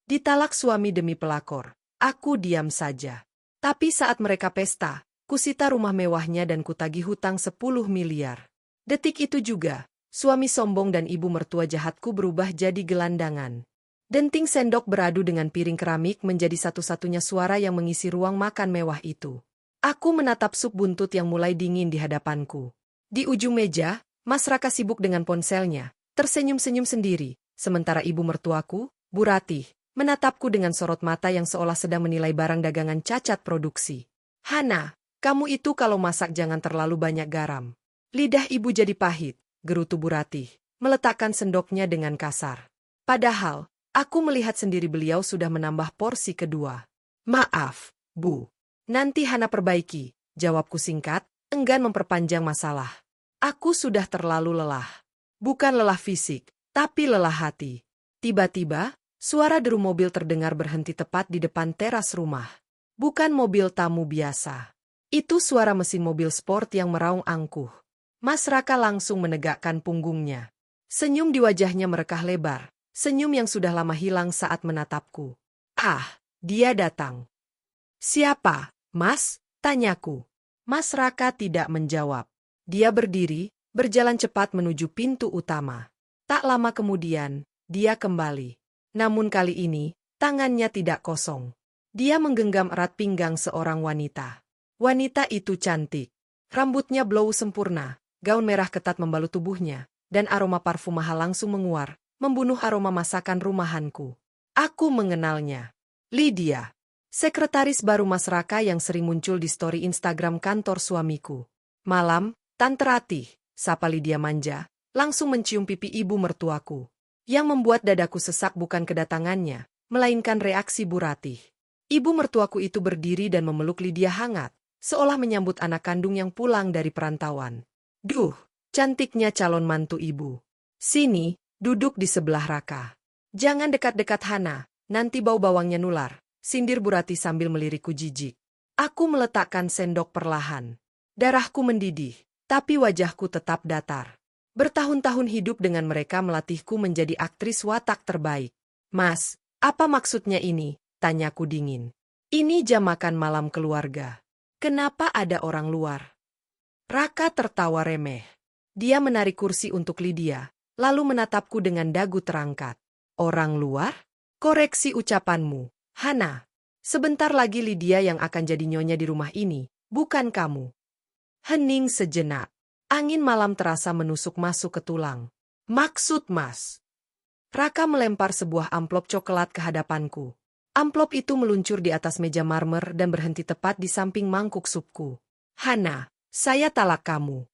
Ditalak suami demi pelakor. Aku diam saja. Tapi saat mereka pesta, kusita rumah mewahnya dan kutagih hutang 10 miliar. Detik itu juga, suami sombong dan ibu mertua jahatku berubah jadi gelandangan. Denting sendok beradu dengan piring keramik menjadi satu-satunya suara yang mengisi ruang makan mewah itu. Aku menatap sup buntut yang mulai dingin di hadapanku. Di ujung meja, Mas Raka sibuk dengan ponselnya, tersenyum-senyum sendiri, sementara ibu mertuaku, Bu Ratih, menatapku dengan sorot mata yang seolah sedang menilai barang dagangan cacat produksi. Hana, kamu itu kalau masak jangan terlalu banyak garam. Lidah ibu jadi pahit, gerutu Bu Ratih, meletakkan sendoknya dengan kasar. Padahal, aku melihat sendiri beliau sudah menambah porsi kedua. Maaf, Bu. Nanti Hana perbaiki, jawabku singkat, enggan memperpanjang masalah. Aku sudah terlalu lelah. Bukan lelah fisik, tapi lelah hati. Tiba-tiba, suara deru mobil terdengar berhenti tepat di depan teras rumah. Bukan mobil tamu biasa. Itu suara mesin mobil sport yang meraung angkuh. Mas Raka langsung menegakkan punggungnya. Senyum di wajahnya merekah lebar. Senyum yang sudah lama hilang saat menatapku. Ah, dia datang. Siapa, Mas? Tanyaku. Mas Raka tidak menjawab. Dia berdiri, berjalan cepat menuju pintu utama. Tak lama kemudian, dia kembali. Namun kali ini, tangannya tidak kosong. Dia menggenggam erat pinggang seorang wanita. Wanita itu cantik. Rambutnya blow sempurna, gaun merah ketat membalut tubuhnya, dan aroma parfum mahal langsung menguar, membunuh aroma masakan rumahanku. Aku mengenalnya. Lydia. Sekretaris baru Mas Raka yang sering muncul di story Instagram kantor suamiku. Malam, Tante Ratih, sapa Lydia manja, langsung mencium pipi ibu mertuaku. Yang membuat dadaku sesak bukan kedatangannya, melainkan reaksi Bu Ratih. Ibu mertuaku itu berdiri dan memeluk Lydia hangat, seolah menyambut anak kandung yang pulang dari perantauan. Duh, cantiknya calon mantu ibu. Sini, duduk di sebelah Raka. Jangan dekat-dekat Hana, nanti bau bawangnya nular, sindir Bu Ratih sambil melirikku jijik. Aku meletakkan sendok perlahan. Darahku mendidih, tapi wajahku tetap datar. Bertahun-tahun hidup dengan mereka melatihku menjadi aktris watak terbaik. Mas, apa maksudnya ini? Tanyaku dingin. Ini jam makan malam keluarga. Kenapa ada orang luar? Raka tertawa remeh. Dia menarik kursi untuk Lydia, lalu menatapku dengan dagu terangkat. Orang luar? Koreksi ucapanmu, Hana. Sebentar lagi Lydia yang akan jadi nyonya di rumah ini, bukan kamu. Hening sejenak. Angin malam terasa menusuk masuk ke tulang. Maksud Mas? Raka melempar sebuah amplop coklat ke hadapanku. Amplop itu meluncur di atas meja marmer dan berhenti tepat di samping mangkuk supku. Hana, saya talak kamu.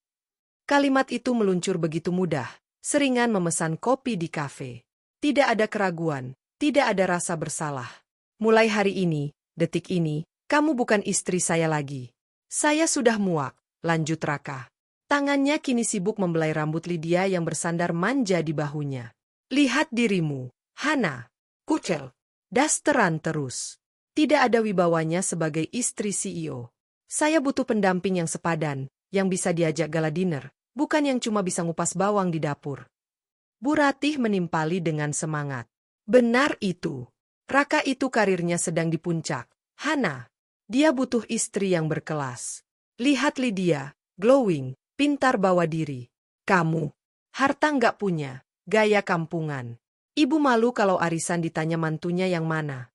Kalimat itu meluncur begitu mudah, seringan memesan kopi di kafe. Tidak ada keraguan, tidak ada rasa bersalah. Mulai hari ini, detik ini, kamu bukan istri saya lagi. Saya sudah muak, lanjut Raka. Tangannya kini sibuk membelai rambut Lydia yang bersandar manja di bahunya. Lihat dirimu, Hana. Kucel. Dasteran terus. Tidak ada wibawanya sebagai istri CEO. Saya butuh pendamping yang sepadan, yang bisa diajak gala dinner, bukan yang cuma bisa ngupas bawang di dapur. Bu Ratih menimpali dengan semangat. Benar itu. Raka itu karirnya sedang di puncak. Hana. Dia butuh istri yang berkelas. Lihat Lydia, glowing, pintar bawa diri. Kamu. Harta nggak punya, gaya kampungan. Ibu malu kalau arisan ditanya mantunya yang mana.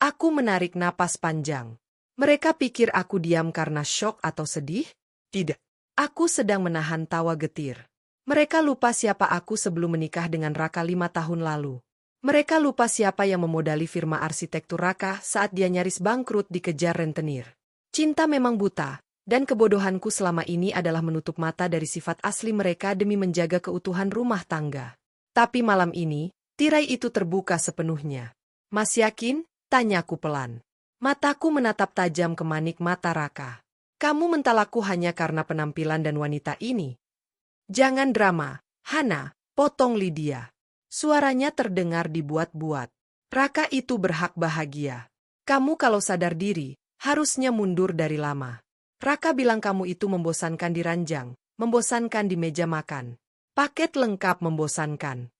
Aku menarik napas panjang. Mereka pikir aku diam karena syok atau sedih? Tidak. Aku sedang menahan tawa getir. Mereka lupa siapa aku sebelum menikah dengan Raka 5 tahun lalu. Mereka lupa siapa yang memodali firma arsitektur Raka saat dia nyaris bangkrut dikejar rentenir. Cinta memang buta, dan kebodohanku selama ini adalah menutup mata dari sifat asli mereka demi menjaga keutuhan rumah tangga. Tapi malam ini, tirai itu terbuka sepenuhnya. Mas yakin? Tanyaku pelan. Mataku menatap tajam ke manik mata Raka. Kamu mentalakku hanya karena penampilan dan wanita ini. Jangan drama, Hana, potong Lydia. Suaranya terdengar dibuat-buat. Raka itu berhak bahagia. Kamu kalau sadar diri, harusnya mundur dari lama. Raka bilang kamu itu membosankan di ranjang, membosankan di meja makan. Paket lengkap membosankan.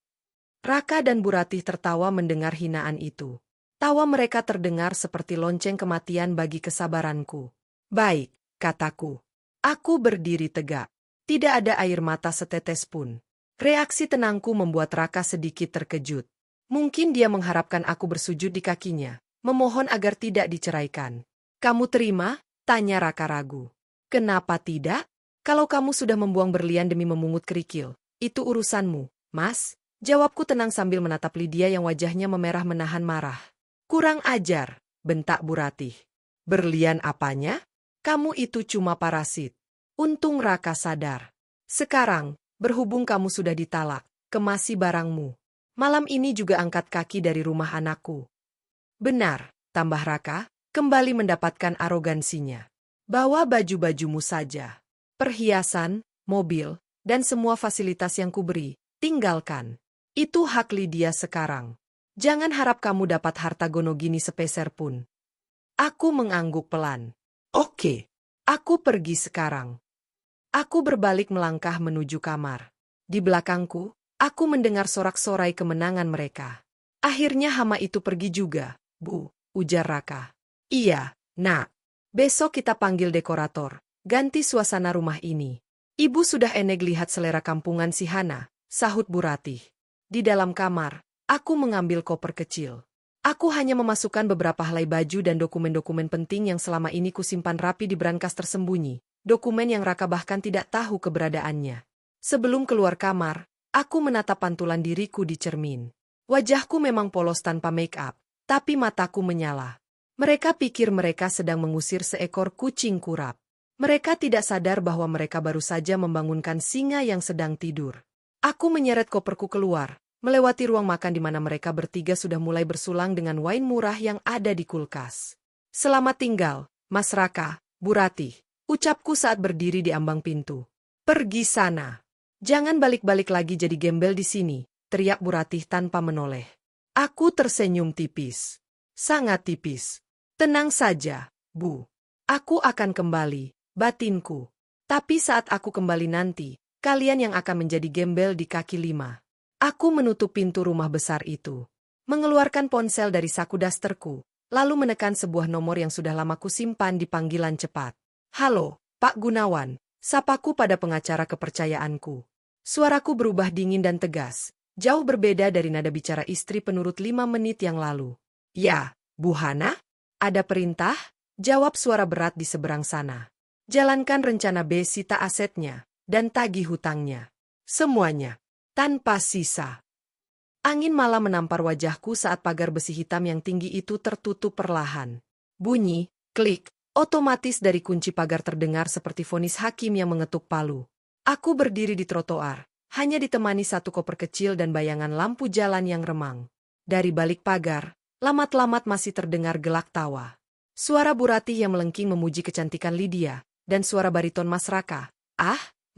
Raka dan Bu Ratih tertawa mendengar hinaan itu. Tawa mereka terdengar seperti lonceng kematian bagi kesabaranku. Baik, kataku. Aku berdiri tegak. Tidak ada air mata setetes pun. Reaksi tenangku membuat Raka sedikit terkejut. Mungkin dia mengharapkan aku bersujud di kakinya, memohon agar tidak diceraikan. Kamu terima? Tanya Raka ragu. Kenapa tidak? Kalau kamu sudah membuang berlian demi memungut kerikil, itu urusanmu, Mas. Jawabku tenang sambil menatap Lydia yang wajahnya memerah menahan marah. Kurang ajar, bentak Bu Ratih. Berlian apanya? Kamu itu cuma parasit. Untung Raka sadar. Sekarang, berhubung kamu sudah ditalak, kemasi barangmu. Malam ini juga angkat kaki dari rumah anakku. Benar, tambah Raka, kembali mendapatkan arogansinya. Bawa baju-bajumu saja. Perhiasan, mobil, dan semua fasilitas yang kuberi, tinggalkan. Itu hak Lydia sekarang. Jangan harap kamu dapat harta gonogini sepeser pun. Aku mengangguk pelan. Oke, aku pergi sekarang. Aku berbalik melangkah menuju kamar. Di belakangku, aku mendengar sorak-sorai kemenangan mereka. Akhirnya hama itu pergi juga, Bu, ujar Raka. Iya, Nak. Besok kita panggil dekorator, ganti suasana rumah ini. Ibu sudah eneg lihat selera kampungan si Hana, sahut Bu Ratih. Di dalam kamar, aku mengambil koper kecil. Aku hanya memasukkan beberapa helai baju dan dokumen-dokumen penting yang selama ini kusimpan rapi di brankas tersembunyi, dokumen yang Raka bahkan tidak tahu keberadaannya. Sebelum keluar kamar, aku menatap pantulan diriku di cermin. Wajahku memang polos tanpa make-up, tapi mataku menyala. Mereka pikir mereka sedang mengusir seekor kucing kurap. Mereka tidak sadar bahwa mereka baru saja membangunkan singa yang sedang tidur. Aku menyeret koperku keluar, melewati ruang makan di mana mereka bertiga sudah mulai bersulang dengan wine murah yang ada di kulkas. Selamat tinggal, Mas Raka, Bu Ratih, ucapku saat berdiri di ambang pintu. Pergi sana. Jangan balik-balik lagi jadi gembel di sini, teriak Bu Ratih tanpa menoleh. Aku tersenyum tipis. Sangat tipis. Tenang saja, Bu. Aku akan kembali, batinku. Tapi saat aku kembali nanti, kalian yang akan menjadi gembel di kaki lima. Aku menutup pintu rumah besar itu. Mengeluarkan ponsel dari saku dasterku, lalu menekan sebuah nomor yang sudah lama kusimpan di panggilan cepat. Halo, Pak Gunawan, sapaku pada pengacara kepercayaanku. Suaraku berubah dingin dan tegas, jauh berbeda dari nada bicara istri penurut 5 menit yang lalu. Ya, Bu Hana? Ada perintah? Jawab suara berat di seberang sana. Jalankan rencana B, sita asetnya, dan tagih hutangnya. Semuanya. Tanpa sisa. Angin malam menampar wajahku saat pagar besi hitam yang tinggi itu tertutup perlahan. Bunyi, klik, otomatis dari kunci pagar terdengar seperti vonis hakim yang mengetuk palu. Aku berdiri di trotoar, hanya ditemani satu koper kecil dan bayangan lampu jalan yang remang. Dari balik pagar, lamat-lamat masih terdengar gelak tawa. Suara Bu Ratih yang melengking memuji kecantikan Lydia, dan suara bariton Mas Raka,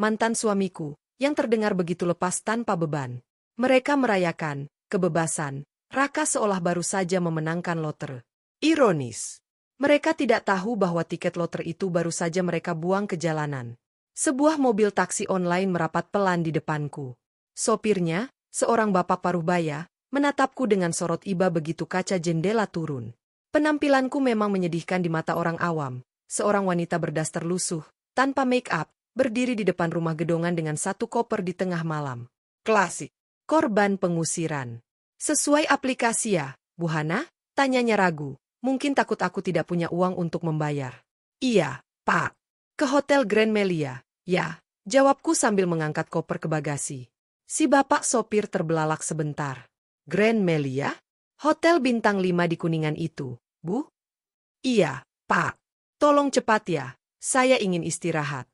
mantan suamiku, yang terdengar begitu lepas tanpa beban. Mereka merayakan kebebasan. Raka seolah baru saja memenangkan lotre. Ironis. Mereka tidak tahu bahwa tiket lotre itu baru saja mereka buang ke jalanan. Sebuah mobil taksi online merapat pelan di depanku. Sopirnya, seorang bapak paruh baya, menatapku dengan sorot iba begitu kaca jendela turun. Penampilanku memang menyedihkan di mata orang awam. Seorang wanita berdaster lusuh, tanpa make-up, berdiri di depan rumah gedongan dengan satu koper di tengah malam. Klasik. Korban pengusiran. Sesuai aplikasi ya, Bu Hana? Tanyanya ragu. Mungkin takut aku tidak punya uang untuk membayar. Iya, Pak. Ke Hotel Grand Melia. Ya, jawabku sambil mengangkat koper ke bagasi. Si bapak sopir terbelalak sebentar. Grand Melia? Hotel bintang 5 di Kuningan itu, Bu? Iya, Pak. Tolong cepat ya, saya ingin istirahat.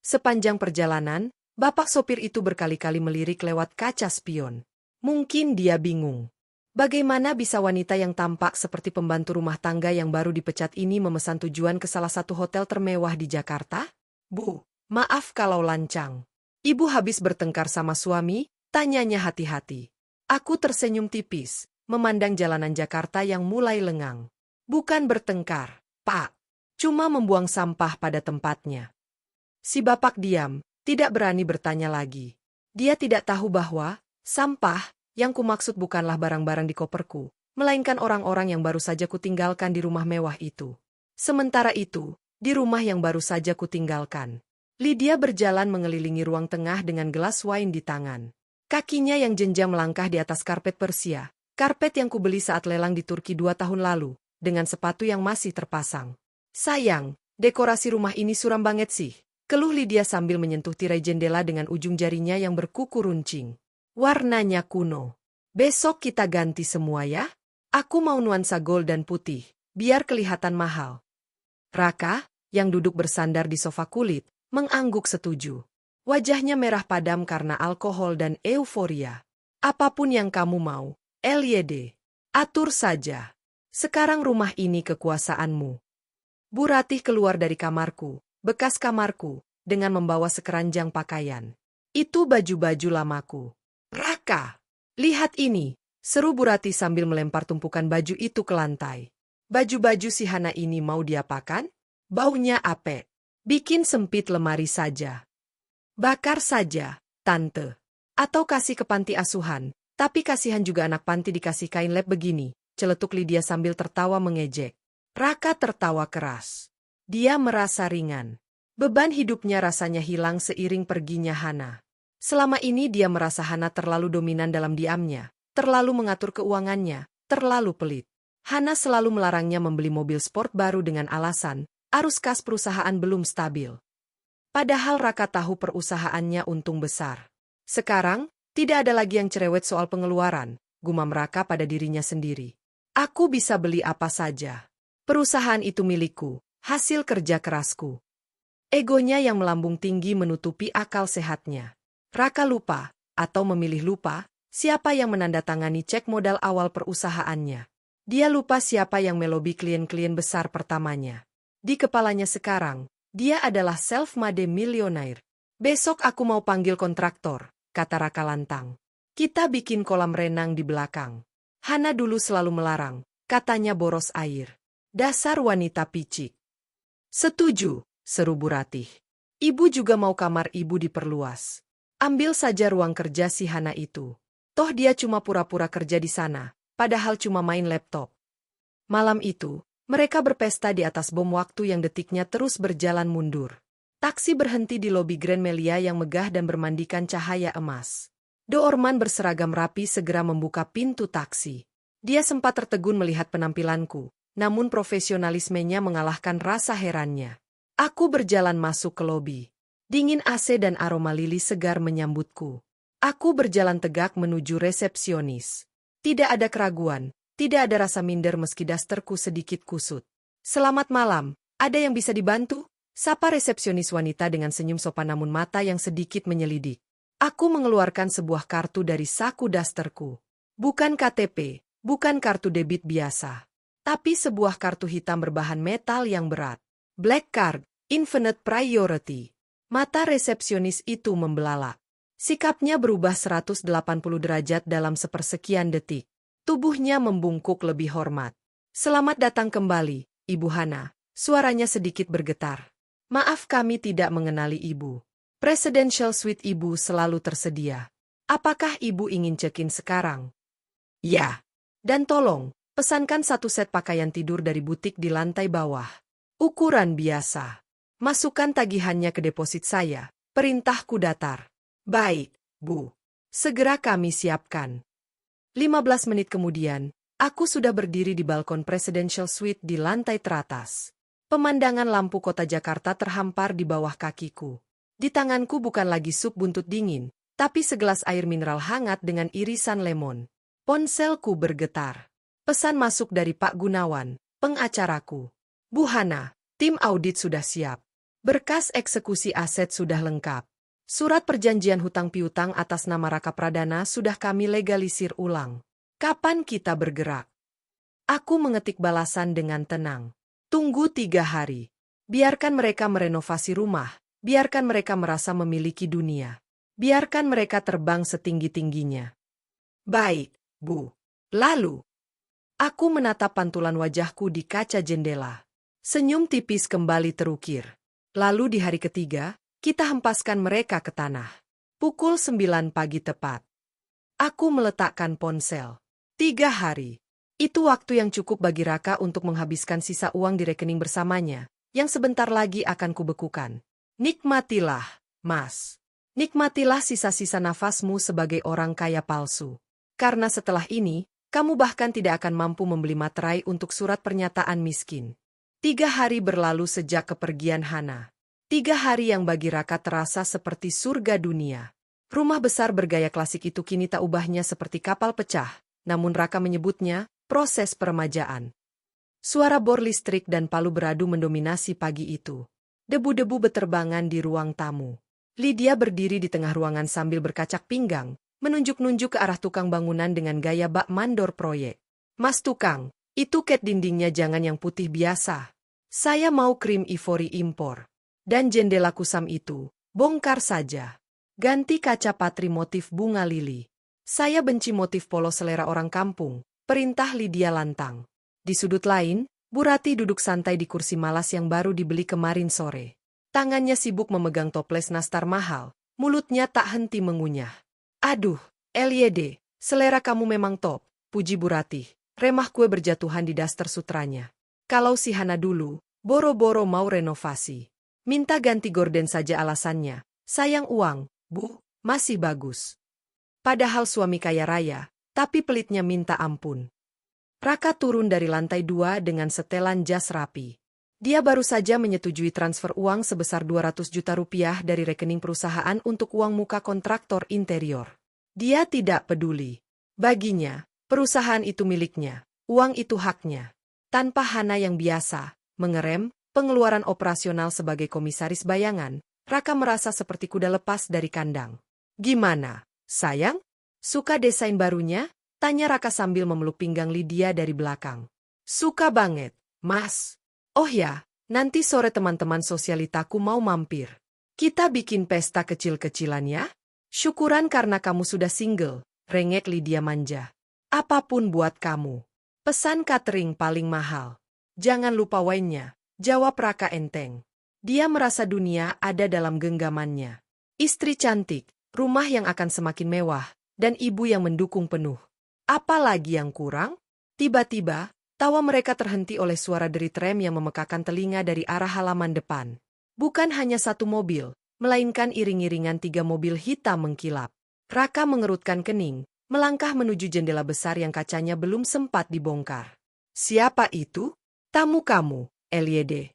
Sepanjang perjalanan, bapak sopir itu berkali-kali melirik lewat kaca spion. Mungkin dia bingung. Bagaimana bisa wanita yang tampak seperti pembantu rumah tangga yang baru dipecat ini memesan tujuan ke salah satu hotel termewah di Jakarta? Bu, maaf kalau lancang. Ibu habis bertengkar sama suami? Tanyanya hati-hati. Aku tersenyum tipis, memandang jalanan Jakarta yang mulai lengang. Bukan bertengkar, Pak. Cuma membuang sampah pada tempatnya. Si bapak diam, tidak berani bertanya lagi. Dia tidak tahu bahwa sampah Yang kumaksud bukanlah barang-barang di koperku, melainkan orang-orang yang baru saja kutinggalkan di rumah mewah itu. Sementara itu, di rumah yang baru saja kutinggalkan, Lydia berjalan mengelilingi ruang tengah dengan gelas wine di tangan. Kakinya yang jenjang melangkah di atas karpet Persia, karpet yang kubeli saat lelang di Turki 2 tahun lalu, dengan sepatu yang masih terpasang. Sayang, dekorasi rumah ini suram banget sih, keluh Lydia sambil menyentuh tirai jendela dengan ujung jarinya yang berkuku runcing. Warnanya kuno. Besok kita ganti semua ya? Aku mau nuansa gold dan putih, biar kelihatan mahal. Raka, yang duduk bersandar di sofa kulit, mengangguk setuju. Wajahnya merah padam karena alkohol dan euforia. Apapun yang kamu mau, LYD. Atur saja. Sekarang rumah ini kekuasaanmu. Bu Ratih keluar dari kamarku, bekas kamarku, dengan membawa sekeranjang pakaian. Itu baju-baju lamaku. Raka, lihat ini, seru Bu Ratih sambil melempar tumpukan baju itu ke lantai. Baju-baju si Hana ini mau diapakan? Baunya apek. Bikin sempit lemari saja. Bakar saja, Tante. Atau kasih ke panti asuhan, tapi kasihan juga anak panti dikasih kain lap begini, celetuk Lydia sambil tertawa mengejek. Raka tertawa keras. Dia merasa ringan. Beban hidupnya rasanya hilang seiring perginya Hana. Selama ini dia merasa Hana terlalu dominan dalam diamnya, terlalu mengatur keuangannya, terlalu pelit. Hana selalu melarangnya membeli mobil sport baru dengan alasan, arus kas perusahaan belum stabil. Padahal Raka tahu perusahaannya untung besar. Sekarang, tidak ada lagi yang cerewet soal pengeluaran, gumam Raka pada dirinya sendiri. Aku bisa beli apa saja. Perusahaan itu milikku, hasil kerja kerasku. Egonya yang melambung tinggi menutupi akal sehatnya. Raka lupa, atau memilih lupa, siapa yang menandatangani cek modal awal perusahaannya. Dia lupa siapa yang melobi klien-klien besar pertamanya. Di kepalanya sekarang, dia adalah self-made millionaire. Besok aku mau panggil kontraktor, kata Raka lantang. Kita bikin kolam renang di belakang. Hana dulu selalu melarang, katanya boros air. Dasar wanita picik. Setuju, seru Bu Ratih. Ibu juga mau kamar ibu diperluas. Ambil saja ruang kerja si Hana itu. Toh dia cuma pura-pura kerja di sana, padahal cuma main laptop. Malam itu, mereka berpesta di atas bom waktu yang detiknya terus berjalan mundur. Taksi berhenti di lobi Grand Melia yang megah dan bermandikan cahaya emas. Doorman berseragam rapi segera membuka pintu taksi. Dia sempat tertegun melihat penampilanku, namun profesionalismenya mengalahkan rasa herannya. Aku berjalan masuk ke lobi. Dingin AC dan aroma lili segar menyambutku. Aku berjalan tegak menuju resepsionis. Tidak ada keraguan, tidak ada rasa minder meski dasterku sedikit kusut. Selamat malam, ada yang bisa dibantu? Sapa resepsionis wanita dengan senyum sopan namun mata yang sedikit menyelidik. Aku mengeluarkan sebuah kartu dari saku dasterku. Bukan KTP, bukan kartu debit biasa. Tapi sebuah kartu hitam berbahan metal yang berat. Black Card, Infinite Priority. Mata resepsionis itu membelalak. Sikapnya berubah 180 derajat dalam sepersekian detik. Tubuhnya membungkuk lebih hormat. Selamat datang kembali, Ibu Hana. Suaranya sedikit bergetar. Maaf kami tidak mengenali Ibu. Presidential Suite Ibu selalu tersedia. Apakah Ibu ingin check-in sekarang? Ya. Dan tolong, pesankan satu set pakaian tidur dari butik di lantai bawah. Ukuran biasa. Masukkan tagihannya ke deposit saya, perintahku datar. Baik, Bu. Segera kami siapkan. 15 menit kemudian, aku sudah berdiri di balkon Presidential Suite di lantai teratas. Pemandangan lampu kota Jakarta terhampar di bawah kakiku. Di tanganku bukan lagi sup buntut dingin, tapi segelas air mineral hangat dengan irisan lemon. Ponselku bergetar. Pesan masuk dari Pak Gunawan, pengacaraku. Bu Hana, tim audit sudah siap. Berkas eksekusi aset sudah lengkap. Surat perjanjian hutang piutang atas nama Raka Pradana sudah kami legalisir ulang. Kapan kita bergerak? Aku mengetik balasan dengan tenang. Tunggu 3 hari. Biarkan mereka merenovasi rumah. Biarkan mereka merasa memiliki dunia. Biarkan mereka terbang setinggi-tingginya. Baik, Bu. Lalu, aku menatap pantulan wajahku di kaca jendela. Senyum tipis kembali terukir. Lalu di hari ketiga, kita hempaskan mereka ke tanah. Pukul 9 pagi tepat. Aku meletakkan ponsel. 3 hari. Itu waktu yang cukup bagi Raka untuk menghabiskan sisa uang di rekening bersamanya, yang sebentar lagi akan kubekukan. Nikmatilah, Mas. Nikmatilah sisa-sisa nafasmu sebagai orang kaya palsu. Karena setelah ini, kamu bahkan tidak akan mampu membeli materai untuk surat pernyataan miskin. 3 hari berlalu sejak kepergian Hana. 3 hari yang bagi Raka terasa seperti surga dunia. Rumah besar bergaya klasik itu kini tak ubahnya seperti kapal pecah, namun Raka menyebutnya proses peremajaan. Suara bor listrik dan palu beradu mendominasi pagi itu. Debu-debu beterbangan di ruang tamu. Lydia berdiri di tengah ruangan sambil berkacak pinggang, menunjuk-nunjuk ke arah tukang bangunan dengan gaya bak mandor proyek. Mas tukang, itu cat dindingnya jangan yang putih biasa. Saya mau krim ivory impor. Dan jendela kusam itu, bongkar saja. Ganti kaca patri motif bunga lili. Saya benci motif polos selera orang kampung, perintah Lydia lantang. Di sudut lain, Bu Rati duduk santai di kursi malas yang baru dibeli kemarin sore. Tangannya sibuk memegang toples nastar mahal, mulutnya tak henti mengunyah. Aduh, LYD, selera kamu memang top, puji Bu Rati. Remah kue berjatuhan di daster sutranya. Kalau si Hana dulu, boro-boro mau renovasi. Minta ganti gorden saja alasannya. Sayang uang, Bu, masih bagus. Padahal suami kaya raya, tapi pelitnya minta ampun. Raka turun dari lantai 2 dengan setelan jas rapi. Dia baru saja menyetujui transfer uang sebesar 200 juta rupiah dari rekening perusahaan untuk uang muka kontraktor interior. Dia tidak peduli. Baginya, perusahaan itu miliknya, uang itu haknya. Tanpa Hana yang biasa, mengerem, pengeluaran operasional sebagai komisaris bayangan, Raka merasa seperti kuda lepas dari kandang. Gimana, sayang? Suka desain barunya? Tanya Raka sambil memeluk pinggang Lydia dari belakang. Suka banget, Mas. Oh ya, nanti sore teman-teman sosialitaku mau mampir. Kita bikin pesta kecil-kecilan ya? Syukuran karena kamu sudah single, rengek Lydia manja. Apapun buat kamu. Pesan catering paling mahal. Jangan lupa wine-nya, jawab Raka enteng. Dia merasa dunia ada dalam genggamannya. Istri cantik, rumah yang akan semakin mewah, dan ibu yang mendukung penuh. Apa lagi yang kurang? Tiba-tiba, tawa mereka terhenti oleh suara derit rem yang memekakan telinga dari arah halaman depan. Bukan hanya satu mobil, melainkan iring-iringan 3 mobil hitam mengkilap. Raka mengerutkan kening, melangkah menuju jendela besar yang kacanya belum sempat dibongkar. Siapa itu? Tamu kamu, LYD.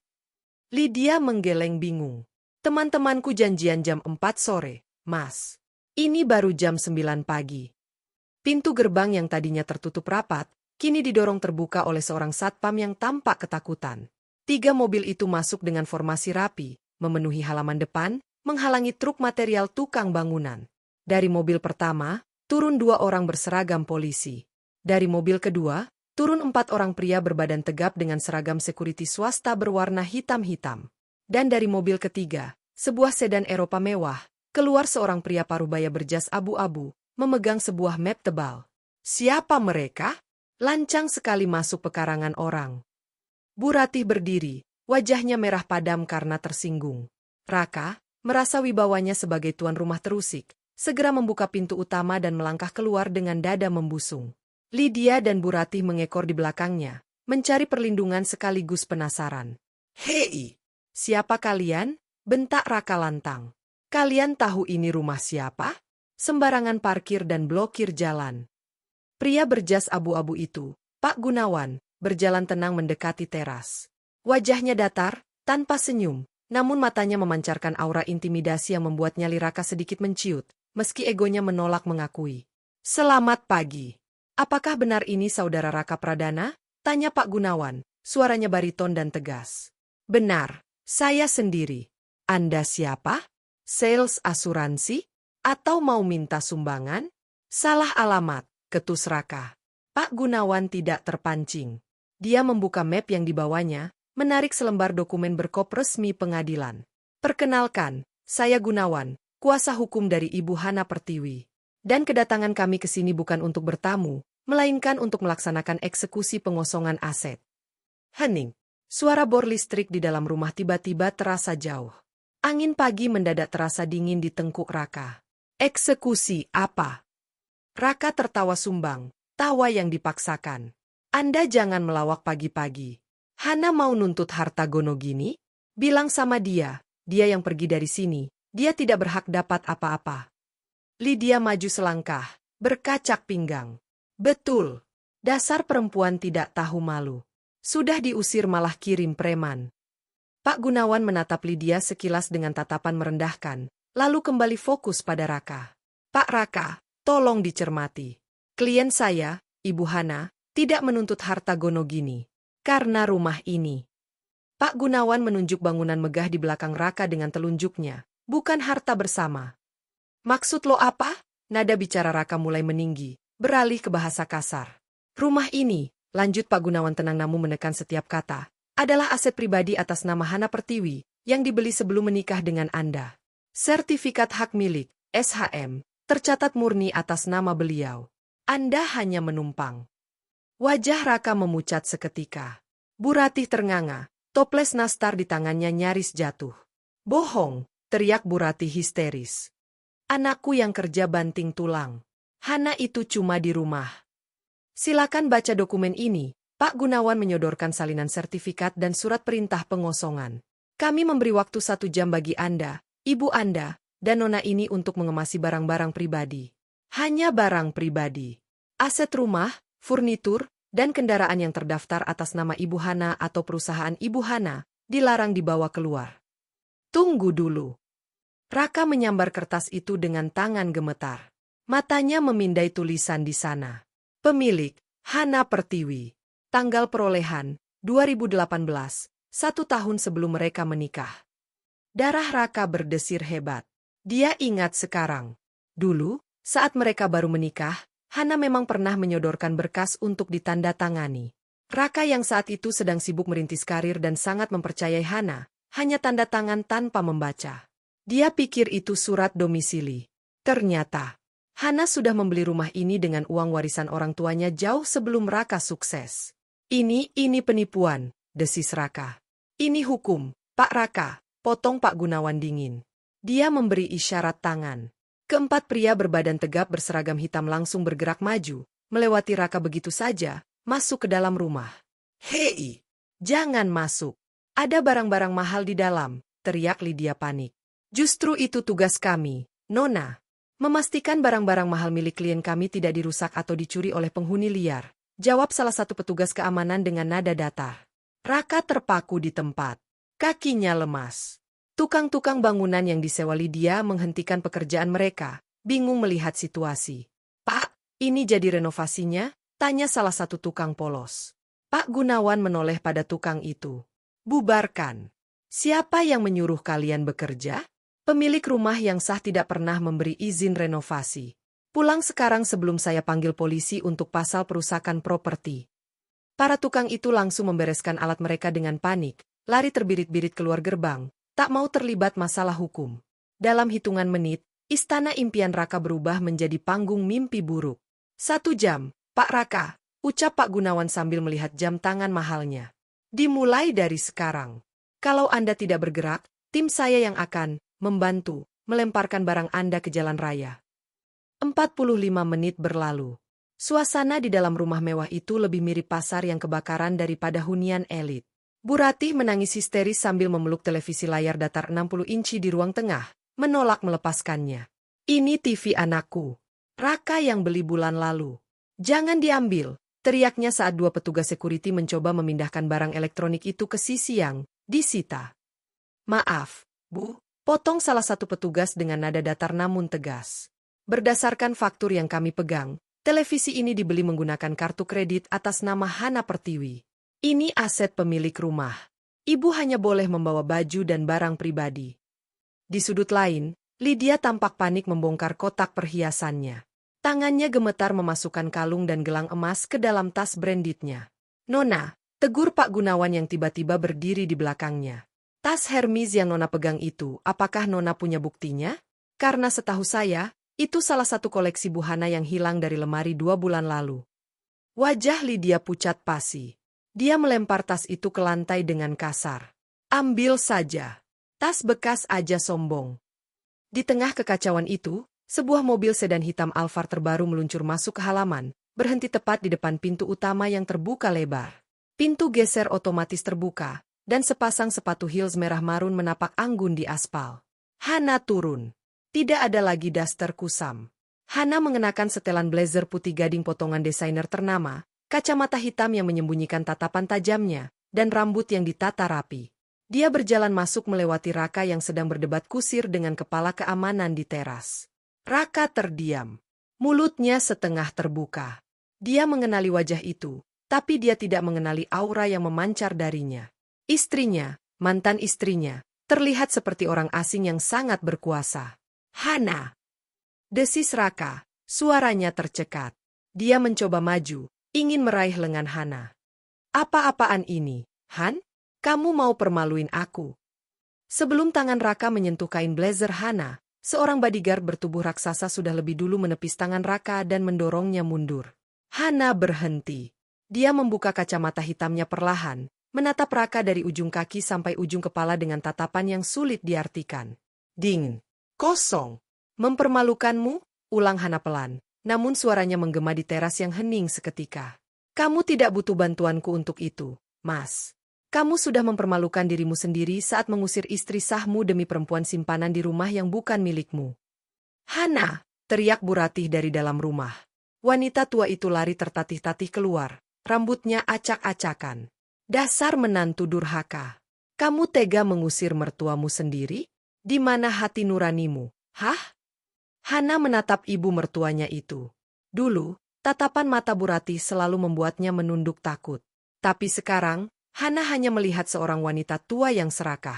Lydia menggeleng bingung. Teman-temanku janjian jam 4 sore, Mas. Ini baru jam 9 pagi. Pintu gerbang yang tadinya tertutup rapat, kini didorong terbuka oleh seorang satpam yang tampak ketakutan. 3 mobil itu masuk dengan formasi rapi, memenuhi halaman depan, menghalangi truk material tukang bangunan. Dari mobil pertama, turun 2 orang berseragam polisi. Dari mobil kedua, turun 4 orang pria berbadan tegap dengan seragam sekuriti swasta berwarna hitam-hitam. Dan dari mobil ketiga, sebuah sedan Eropa mewah, keluar seorang pria parubaya berjas abu-abu, memegang sebuah map tebal. Siapa mereka? Lancang sekali masuk pekarangan orang. Bu Ratih berdiri, wajahnya merah padam karena tersinggung. Raka, merasa wibawanya sebagai tuan rumah terusik, segera membuka pintu utama dan melangkah keluar dengan dada membusung. Lydia dan Bu Ratih mengekor di belakangnya, mencari perlindungan sekaligus penasaran. Hei, siapa kalian? Bentak Raka lantang. Kalian tahu ini rumah siapa? Sembarangan parkir dan blokir jalan. Pria berjas abu-abu itu, Pak Gunawan, berjalan tenang mendekati teras. Wajahnya datar, tanpa senyum, namun matanya memancarkan aura intimidasi yang membuat nyali Raka sedikit menciut, meski egonya menolak mengakui. Selamat pagi. Apakah benar ini saudara Raka Pradana? Tanya Pak Gunawan, suaranya bariton dan tegas. Benar, saya sendiri. Anda siapa? Sales asuransi? Atau mau minta sumbangan? Salah alamat, ketus Raka. Pak Gunawan tidak terpancing. Dia membuka map yang dibawanya, menarik selembar dokumen berkop resmi pengadilan. Perkenalkan, saya Gunawan, kuasa hukum dari Ibu Hana Pertiwi. Dan kedatangan kami ke sini bukan untuk bertamu, melainkan untuk melaksanakan eksekusi pengosongan aset. Hening. Suara bor listrik di dalam rumah tiba-tiba terasa jauh. Angin pagi mendadak terasa dingin di tengkuk Raka. Eksekusi apa? Raka tertawa sumbang, tawa yang dipaksakan. Anda jangan melawak pagi-pagi. Hana mau nuntut harta Gonogini? Bilang sama dia yang pergi dari sini, dia tidak berhak dapat apa-apa. Lydia maju selangkah, berkacak pinggang. Betul, dasar perempuan tidak tahu malu. Sudah diusir malah kirim preman. Pak Gunawan menatap Lydia sekilas dengan tatapan merendahkan, lalu kembali fokus pada Raka. Pak Raka, tolong dicermati. Klien saya, Ibu Hana, tidak menuntut harta Gonogini. Karena rumah ini. Pak Gunawan menunjuk bangunan megah di belakang Raka dengan telunjuknya, bukan harta bersama. Maksud lo apa? Nada bicara Raka mulai meninggi, beralih ke bahasa kasar. Rumah ini, lanjut Pak Gunawan tenang namun menekan setiap kata, adalah aset pribadi atas nama Hana Pertiwi, yang dibeli sebelum menikah dengan Anda. Sertifikat hak milik, SHM, tercatat murni atas nama beliau. Anda hanya menumpang. Wajah Raka memucat seketika. Bu Ratih ternganga, toples nastar di tangannya nyaris jatuh. Bohong, teriak Bu Ratih histeris. Anakku yang kerja banting tulang. Hana itu cuma di rumah. Silakan baca dokumen ini. Pak Gunawan menyodorkan salinan sertifikat dan surat perintah pengosongan. Kami memberi waktu 1 jam bagi Anda, Ibu Anda, dan Nona ini untuk mengemasi barang-barang pribadi. Hanya barang pribadi. Aset rumah, furnitur, dan kendaraan yang terdaftar atas nama Ibu Hana atau perusahaan Ibu Hana, dilarang dibawa keluar. Tunggu dulu. Raka menyambar kertas itu dengan tangan gemetar. Matanya memindai tulisan di sana. Pemilik, Hana Pertiwi. Tanggal perolehan, 2018, 1 tahun sebelum mereka menikah. Darah Raka berdesir hebat. Dia ingat sekarang. Dulu, saat mereka baru menikah, Hana memang pernah menyodorkan berkas untuk ditandatangani. Raka yang saat itu sedang sibuk merintis karir dan sangat mempercayai Hana, hanya tanda tangan tanpa membaca. Dia pikir itu surat domisili. Ternyata, Hana sudah membeli rumah ini dengan uang warisan orang tuanya jauh sebelum Raka sukses. Ini penipuan, desis Raka. Ini hukum, Pak Raka, potong Pak Gunawan dingin. Dia memberi isyarat tangan. Keempat pria berbadan tegap berseragam hitam langsung bergerak maju, melewati Raka begitu saja, masuk ke dalam rumah. Hei, jangan masuk. Ada barang-barang mahal di dalam, teriak Lydia panik. Justru itu tugas kami, Nona. Memastikan barang-barang mahal milik klien kami tidak dirusak atau dicuri oleh penghuni liar, jawab salah satu petugas keamanan dengan nada datar. Raka terpaku di tempat. Kakinya lemas. Tukang-tukang bangunan yang disewa Lydia menghentikan pekerjaan mereka, bingung melihat situasi. Pak, ini jadi renovasinya? Tanya salah satu tukang polos. Pak Gunawan menoleh pada tukang itu. Bubarkan. Siapa yang menyuruh kalian bekerja? Pemilik rumah yang sah tidak pernah memberi izin renovasi. Pulang sekarang sebelum saya panggil polisi untuk pasal perusakan properti. Para tukang itu langsung membereskan alat mereka dengan panik, lari terbirit-birit keluar gerbang. Tak mau terlibat masalah hukum. Dalam hitungan menit, istana impian Raka berubah menjadi panggung mimpi buruk. 1 jam, Pak Raka, ucap Pak Gunawan sambil melihat jam tangan mahalnya. Dimulai dari sekarang. Kalau Anda tidak bergerak, tim saya yang akan membantu melemparkan barang Anda ke jalan raya. 45 menit berlalu. Suasana di dalam rumah mewah itu lebih mirip pasar yang kebakaran daripada hunian elit. Bu Ratih menangis histeris sambil memeluk televisi layar datar 60 inci di ruang tengah, menolak melepaskannya. Ini TV anakku. Raka yang beli bulan lalu. Jangan diambil, teriaknya saat 2 petugas security mencoba memindahkan barang elektronik itu ke sisi yang disita. Maaf, Bu, potong salah satu petugas dengan nada datar namun tegas. Berdasarkan faktur yang kami pegang, televisi ini dibeli menggunakan kartu kredit atas nama Hana Pertiwi. Ini aset pemilik rumah. Ibu hanya boleh membawa baju dan barang pribadi. Di sudut lain, Lydia tampak panik membongkar kotak perhiasannya. Tangannya gemetar memasukkan kalung dan gelang emas ke dalam tas brandednya. Nona, tegur Pak Gunawan yang tiba-tiba berdiri di belakangnya. Tas Hermes yang Nona pegang itu, apakah Nona punya buktinya? Karena setahu saya, itu salah satu koleksi Bu Hana yang hilang dari lemari 2 bulan lalu. Wajah Lydia pucat pasi. Dia melempar tas itu ke lantai dengan kasar. Ambil saja. Tas bekas aja sombong. Di tengah kekacauan itu, Sebuah mobil sedan hitam Alphard terbaru meluncur masuk ke halaman, berhenti tepat di depan pintu utama yang terbuka lebar. Pintu geser otomatis terbuka, dan sepasang sepatu heels merah marun menapak anggun di aspal. Hana turun. Tidak ada lagi daster kusam. Hana mengenakan setelan blazer putih gading potongan desainer ternama, kacamata hitam yang menyembunyikan tatapan tajamnya, dan rambut yang ditata rapi. Dia berjalan masuk melewati Raka yang sedang berdebat kusir dengan kepala keamanan di teras. Raka terdiam. Mulutnya setengah terbuka. Dia mengenali wajah itu, tapi dia tidak mengenali aura yang memancar darinya. Istrinya, mantan istrinya, terlihat seperti orang asing yang sangat berkuasa. Hana! Desis Raka, suaranya tercekat. Dia mencoba maju, ingin meraih lengan Hana. Apa-apaan ini, Han? Kamu mau permaluin aku? Sebelum tangan Raka menyentuh kain blazer Hana, seorang bodyguard bertubuh raksasa sudah lebih dulu menepis tangan Raka dan mendorongnya mundur. Hana berhenti. Dia membuka kacamata hitamnya perlahan, menatap Raka dari ujung kaki sampai ujung kepala dengan tatapan yang sulit diartikan. Ding! Kosong! Mempermalukanmu? Ulang Hana pelan, namun suaranya menggema di teras yang hening seketika. Kamu tidak butuh bantuanku untuk itu, Mas. Kamu sudah mempermalukan dirimu sendiri saat mengusir istri sahmu demi perempuan simpanan di rumah yang bukan milikmu. Hana! Teriak Bu Ratih dari dalam rumah. Wanita tua itu lari tertatih-tatih keluar, rambutnya acak-acakan. Dasar menantu durhaka. Kamu tega mengusir mertuamu sendiri? Di mana hati nuranimu? Hah? Hana menatap ibu mertuanya itu. Dulu, tatapan mata Bu Ratih selalu membuatnya menunduk takut. Tapi sekarang, Hana hanya melihat seorang wanita tua yang serakah.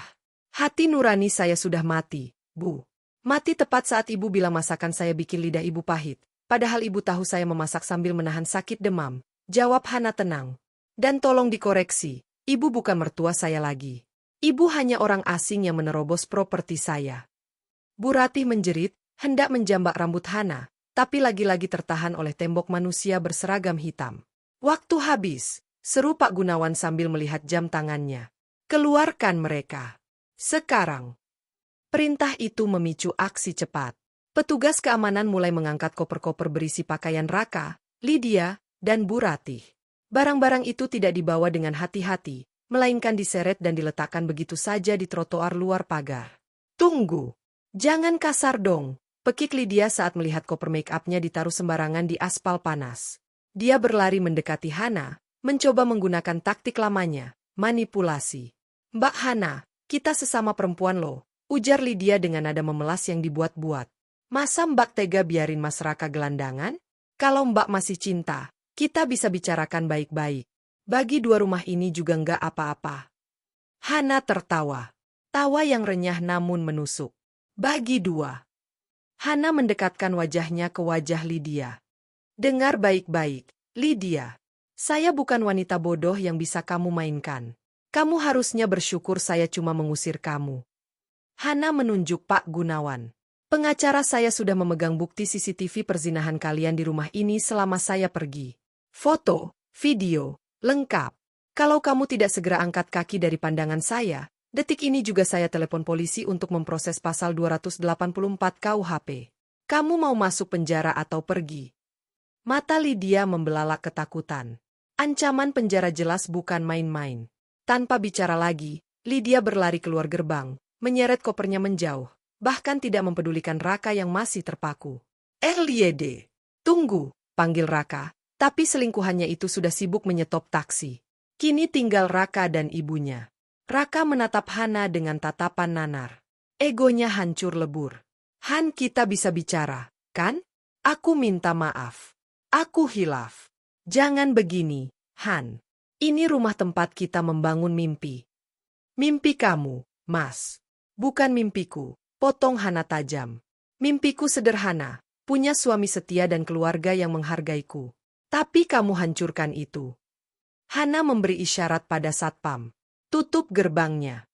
Hati nurani saya sudah mati, Bu. Mati tepat saat ibu bilang masakan saya bikin lidah ibu pahit. Padahal ibu tahu saya memasak sambil menahan sakit demam. Jawab Hana tenang. Dan tolong dikoreksi, ibu bukan mertua saya lagi. Ibu hanya orang asing yang menerobos properti saya. Bu Ratih menjerit, hendak menjambak rambut Hana, tapi lagi-lagi tertahan oleh tembok manusia berseragam hitam. Waktu habis. Seru Pak Gunawan sambil melihat jam tangannya. Keluarkan mereka. Sekarang. Perintah itu memicu aksi cepat. Petugas keamanan mulai mengangkat koper-koper berisi pakaian Raka, Lydia, dan Bu Ratih. Barang-barang itu tidak dibawa dengan hati-hati, melainkan diseret dan diletakkan begitu saja di trotoar luar pagar. Tunggu. Jangan kasar dong, pekik Lydia saat melihat koper make-up-nya ditaruh sembarangan di aspal panas. Dia berlari mendekati Hana, mencoba menggunakan taktik lamanya, manipulasi. Mbak Hana, kita sesama perempuan loh, ujar Lydia dengan nada memelas yang dibuat-buat. Masa Mbak tega biarin Mas Raka gelandangan? Kalau Mbak masih cinta, kita bisa bicarakan baik-baik. Bagi dua rumah ini juga nggak apa-apa. Hana tertawa. Tawa yang renyah namun menusuk. Bagi dua. Hana mendekatkan wajahnya ke wajah Lydia. Dengar baik-baik, Lydia. Saya bukan wanita bodoh yang bisa kamu mainkan. Kamu harusnya bersyukur saya cuma mengusir kamu. Hana menunjuk Pak Gunawan. Pengacara saya sudah memegang bukti CCTV perzinahan kalian di rumah ini selama saya pergi. Foto, video, lengkap. Kalau kamu tidak segera angkat kaki dari pandangan saya, detik ini juga saya telepon polisi untuk memproses pasal 284 KUHP. Kamu mau masuk penjara atau pergi? Mata Lydia membelalak ketakutan. Ancaman penjara jelas bukan main-main. Tanpa bicara lagi, Lydia berlari keluar gerbang, menyeret kopernya menjauh, bahkan tidak mempedulikan Raka yang masih terpaku. Lydia, tunggu, panggil Raka, tapi selingkuhannya itu sudah sibuk menyetop taksi. Kini tinggal Raka dan ibunya. Raka menatap Hana dengan tatapan nanar. Egonya hancur lebur. Han, kita bisa bicara, kan? Aku minta maaf. Aku hilaf. Jangan begini, Han. Ini rumah tempat kita membangun mimpi. Mimpi kamu, Mas. Bukan mimpiku, potong Hana tajam. Mimpiku sederhana, punya suami setia dan keluarga yang menghargaiku. Tapi kamu hancurkan itu. Hana memberi isyarat pada satpam. Tutup gerbangnya.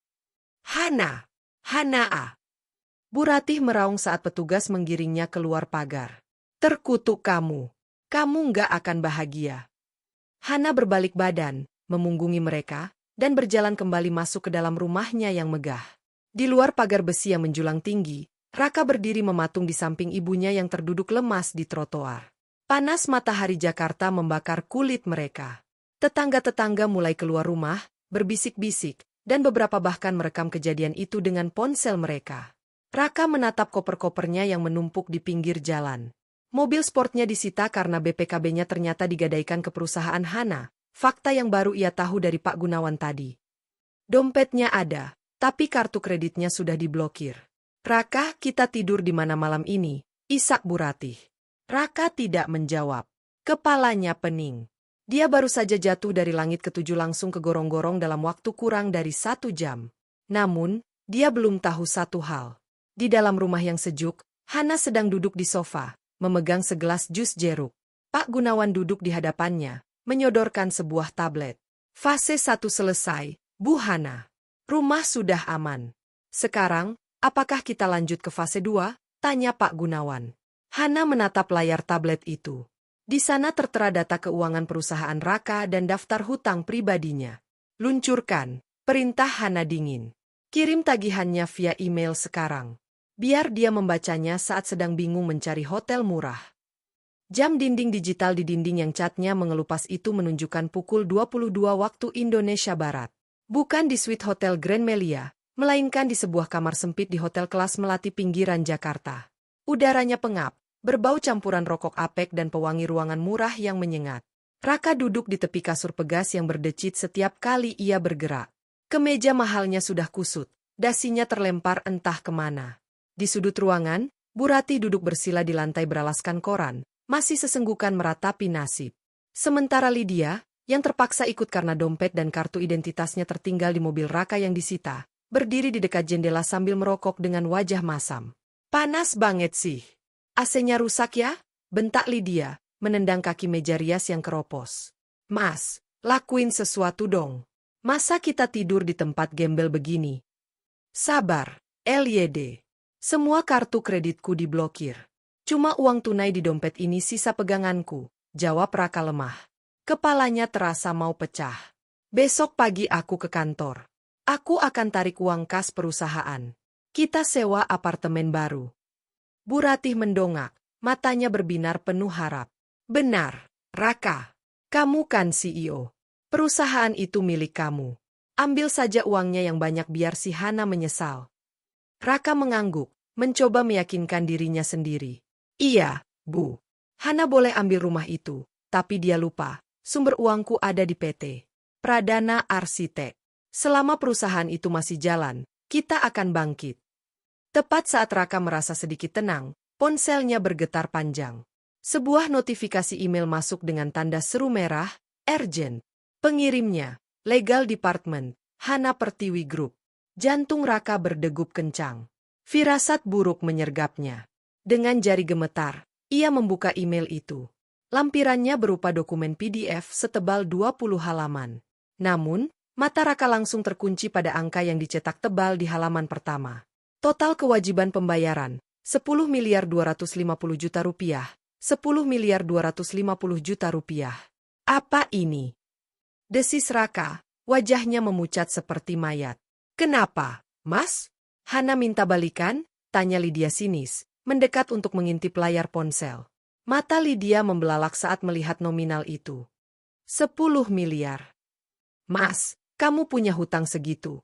Hana! Hana! Bu Ratih meraung saat petugas menggiringnya keluar pagar. Terkutuk kamu. Kamu nggak akan bahagia. Hana berbalik badan, memunggungi mereka, dan berjalan kembali masuk ke dalam rumahnya yang megah. Di luar pagar besi yang menjulang tinggi, Raka berdiri mematung di samping ibunya yang terduduk lemas di trotoar. Panas matahari Jakarta membakar kulit mereka. Tetangga-tetangga mulai keluar rumah, berbisik-bisik, dan beberapa bahkan merekam kejadian itu dengan ponsel mereka. Raka menatap koper-kopernya yang menumpuk di pinggir jalan. Mobil sportnya disita karena BPKB-nya ternyata digadaikan ke perusahaan Hana, fakta yang baru ia tahu dari Pak Gunawan tadi. Dompetnya ada, tapi kartu kreditnya sudah diblokir. Raka, kita tidur di mana malam ini? Isak Buratih. Raka tidak menjawab. Kepalanya pening. Dia baru saja jatuh dari langit ketujuh langsung ke gorong-gorong dalam waktu kurang dari 1 jam. Namun, dia belum tahu satu hal. Di dalam rumah yang sejuk, Hana sedang duduk di sofa, memegang segelas jus jeruk. Pak Gunawan duduk di hadapannya, menyodorkan sebuah tablet. Fase 1 selesai, Bu Hana. Rumah sudah aman. Sekarang, apakah kita lanjut ke fase 2? Tanya Pak Gunawan. Hana menatap layar tablet itu. Di sana tertera data keuangan perusahaan Raka dan daftar hutang pribadinya. Luncurkan, perintah Hana dingin. Kirim tagihannya via email sekarang. Biar dia membacanya saat sedang bingung mencari hotel murah. Jam dinding digital di dinding yang catnya mengelupas itu menunjukkan pukul 22 waktu Indonesia Barat. Bukan di suite Hotel Grand Melia, melainkan di sebuah kamar sempit di hotel kelas melati pinggiran Jakarta. Udaranya pengap, berbau campuran rokok apek dan pewangi ruangan murah yang menyengat. Raka duduk di tepi kasur pegas yang berdecit setiap kali ia bergerak. Kemeja mahalnya sudah kusut, dasinya terlempar entah kemana. Di sudut ruangan, Buratih duduk bersila di lantai beralaskan koran, masih sesenggukan meratapi nasib. Sementara Lydia, yang terpaksa ikut karena dompet dan kartu identitasnya tertinggal di mobil Raka yang disita, berdiri di dekat jendela sambil merokok dengan wajah masam. Panas banget sih. AC-nya rusak ya? Bentak Lydia, menendang kaki meja rias yang keropos. Mas, lakuin sesuatu dong. Masa kita tidur di tempat gembel begini? Sabar, LYD. Semua kartu kreditku diblokir. Cuma uang tunai di dompet ini sisa peganganku, jawab Raka lemah. Kepalanya terasa mau pecah. Besok pagi aku ke kantor. Aku akan tarik uang kas perusahaan. Kita sewa apartemen baru. Buratih mendongak, matanya berbinar penuh harap. Benar, Raka. Kamu kan CEO. Perusahaan itu milik kamu. Ambil saja uangnya yang banyak biar si Hana menyesal. Raka mengangguk, mencoba meyakinkan dirinya sendiri. Iya, Bu. Hana boleh ambil rumah itu, tapi dia lupa. Sumber uangku ada di PT Pradana Arsitek. Selama perusahaan itu masih jalan, kita akan bangkit. Tepat saat Raka merasa sedikit tenang, ponselnya bergetar panjang. Sebuah notifikasi email masuk dengan tanda seru merah, urgent. Pengirimnya, Legal Department, Hana Pertiwi Group. Jantung Raka berdegup kencang. Firasat buruk menyergapnya. Dengan jari gemetar, ia membuka email itu. Lampirannya berupa dokumen PDF setebal 20 halaman. Namun, mata Raka langsung terkunci pada angka yang dicetak tebal di halaman pertama. Total kewajiban pembayaran, 10 miliar 250 juta rupiah, 10 miliar 250 juta rupiah. Apa ini? Desis Raka, wajahnya memucat seperti mayat. Kenapa, Mas? Hana minta balikan? Tanya Lydia sinis, mendekat untuk mengintip layar ponsel. Mata Lydia membelalak saat melihat nominal itu. 10 miliar. Mas, kamu punya hutang segitu.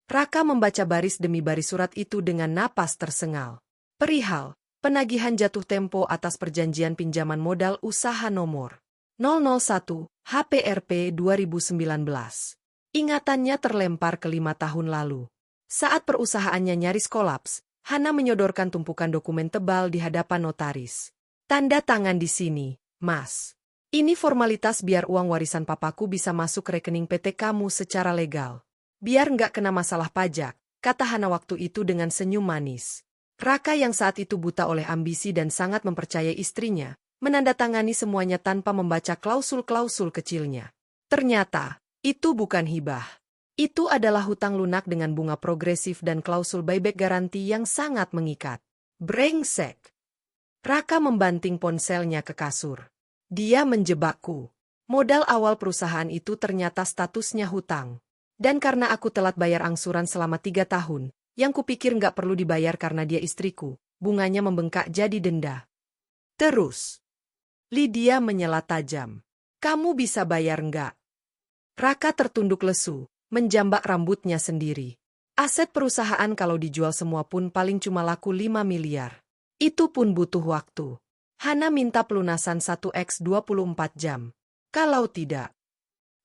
Raka membaca baris demi baris surat itu dengan napas tersengal. Perihal, penagihan jatuh tempo atas perjanjian pinjaman modal usaha nomor 001 HPRP 2019. Ingatannya terlempar ke 5 tahun lalu. Saat perusahaannya nyaris kolaps, Hana menyodorkan tumpukan dokumen tebal di hadapan notaris. Tanda tangan di sini, Mas. Ini formalitas biar uang warisan papaku bisa masuk ke rekening PT kamu secara legal. Biar nggak kena masalah pajak, kata Hana waktu itu dengan senyum manis. Raka yang saat itu buta oleh ambisi dan sangat mempercayai istrinya, menandatangani semuanya tanpa membaca klausul-klausul kecilnya. Ternyata, itu bukan hibah. Itu adalah hutang lunak dengan bunga progresif dan klausul buyback garansi yang sangat mengikat. Brengsek. Raka membanting ponselnya ke kasur. Dia menjebakku. Modal awal perusahaan itu ternyata statusnya hutang. Dan karena aku telat bayar angsuran selama 3 tahun, Yang kupikir nggak perlu dibayar karena dia istriku, bunganya membengkak jadi denda. Terus. Lydia menyela tajam. Kamu bisa bayar nggak? Raka tertunduk lesu, menjambak rambutnya sendiri. Aset perusahaan kalau dijual semua pun paling cuma laku 5 miliar. Itu pun butuh waktu. Hana minta pelunasan 1x 24 jam. Kalau tidak.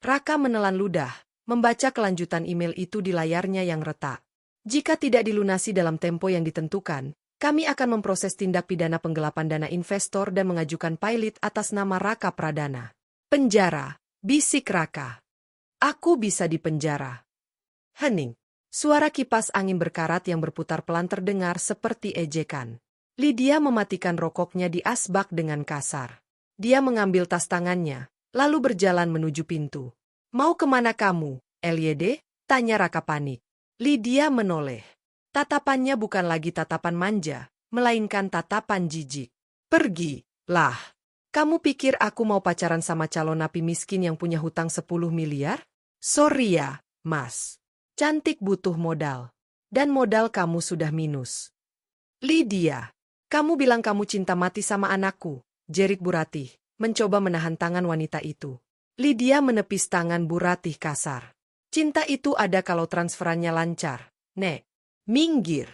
Raka menelan ludah, membaca kelanjutan email itu di layarnya yang retak. Jika tidak dilunasi dalam tempo yang ditentukan, kami akan memproses tindak pidana penggelapan dana investor dan mengajukan pilot atas nama Raka Pradana. Penjara, bisik Raka. Aku bisa dipenjara. Hening. Suara kipas angin berkarat yang berputar pelan terdengar seperti ejekan. Lydia mematikan rokoknya di asbak dengan kasar. Dia mengambil tas tangannya, lalu berjalan menuju pintu. Mau kemana kamu, LYD? Tanya Raka panik. Lydia menoleh. Tatapannya bukan lagi tatapan manja, melainkan tatapan jijik. Pergi, lah. Kamu pikir aku mau pacaran sama calon napi miskin yang punya hutang 10 miliar? Sorry ya, Mas. Cantik butuh modal. Dan modal kamu sudah minus. Lydia, kamu bilang kamu cinta mati sama anakku, jerit Buratih, mencoba menahan tangan wanita itu. Lydia menepis tangan Buratih kasar. Cinta itu ada kalau transferannya lancar, Nek. Minggir.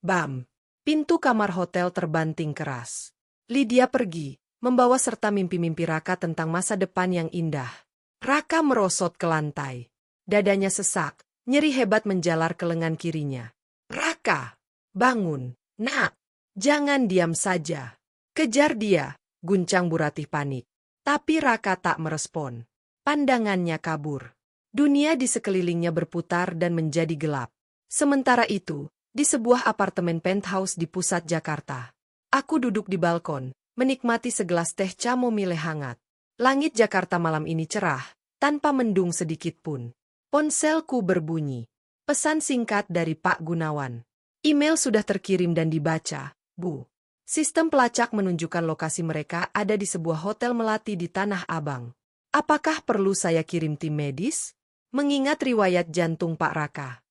Bam. Pintu kamar hotel terbanting keras. Lydia pergi, membawa serta mimpi-mimpi Raka tentang masa depan yang indah. Raka merosot ke lantai. Dadanya sesak. Nyeri hebat menjalar ke lengan kirinya. Raka, bangun, nak. Jangan diam saja. Kejar dia, guncang Buratih panik. Tapi Raka tak merespon. Pandangannya kabur. Dunia di sekelilingnya berputar dan menjadi gelap. Sementara itu, di sebuah apartemen penthouse di pusat Jakarta. Aku duduk di balkon, menikmati segelas teh chamomile hangat. Langit Jakarta malam ini cerah, tanpa mendung sedikit pun. Ponselku berbunyi. Pesan singkat dari Pak Gunawan. Email sudah terkirim dan dibaca, Bu. Sistem pelacak menunjukkan lokasi mereka ada di sebuah hotel melati di Tanah Abang. Apakah perlu saya kirim tim medis? Mengingat riwayat jantung Pak Raka.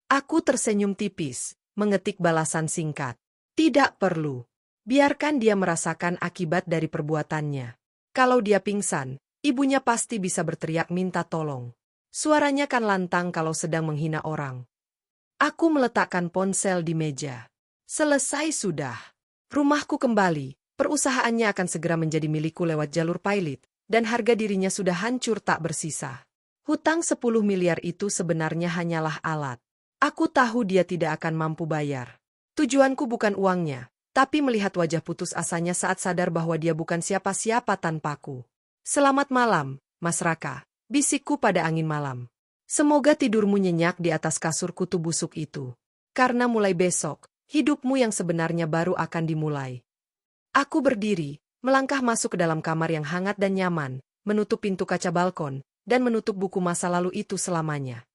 Aku tersenyum tipis, mengetik balasan singkat. Tidak perlu. Biarkan dia merasakan akibat dari perbuatannya. Kalau dia pingsan, ibunya pasti bisa berteriak minta tolong. Suaranya kan lantang kalau sedang menghina orang. Aku meletakkan ponsel di meja. Selesai sudah. Rumahku kembali, perusahaannya akan segera menjadi milikku lewat jalur pilot, dan harga dirinya sudah hancur tak bersisa. Hutang 10 miliar itu sebenarnya hanyalah alat. Aku tahu dia tidak akan mampu bayar. Tujuanku bukan uangnya, tapi melihat wajah putus asanya saat sadar bahwa dia bukan siapa-siapa tanpaku. Selamat malam, Mas Raka. Bisikku pada angin malam. Semoga tidurmu nyenyak di atas kasur kutu busuk itu. Karena mulai besok, hidupmu yang sebenarnya baru akan dimulai. Aku berdiri, melangkah masuk ke dalam kamar yang hangat dan nyaman, menutup pintu kaca balkon, dan menutup buku masa lalu itu selamanya.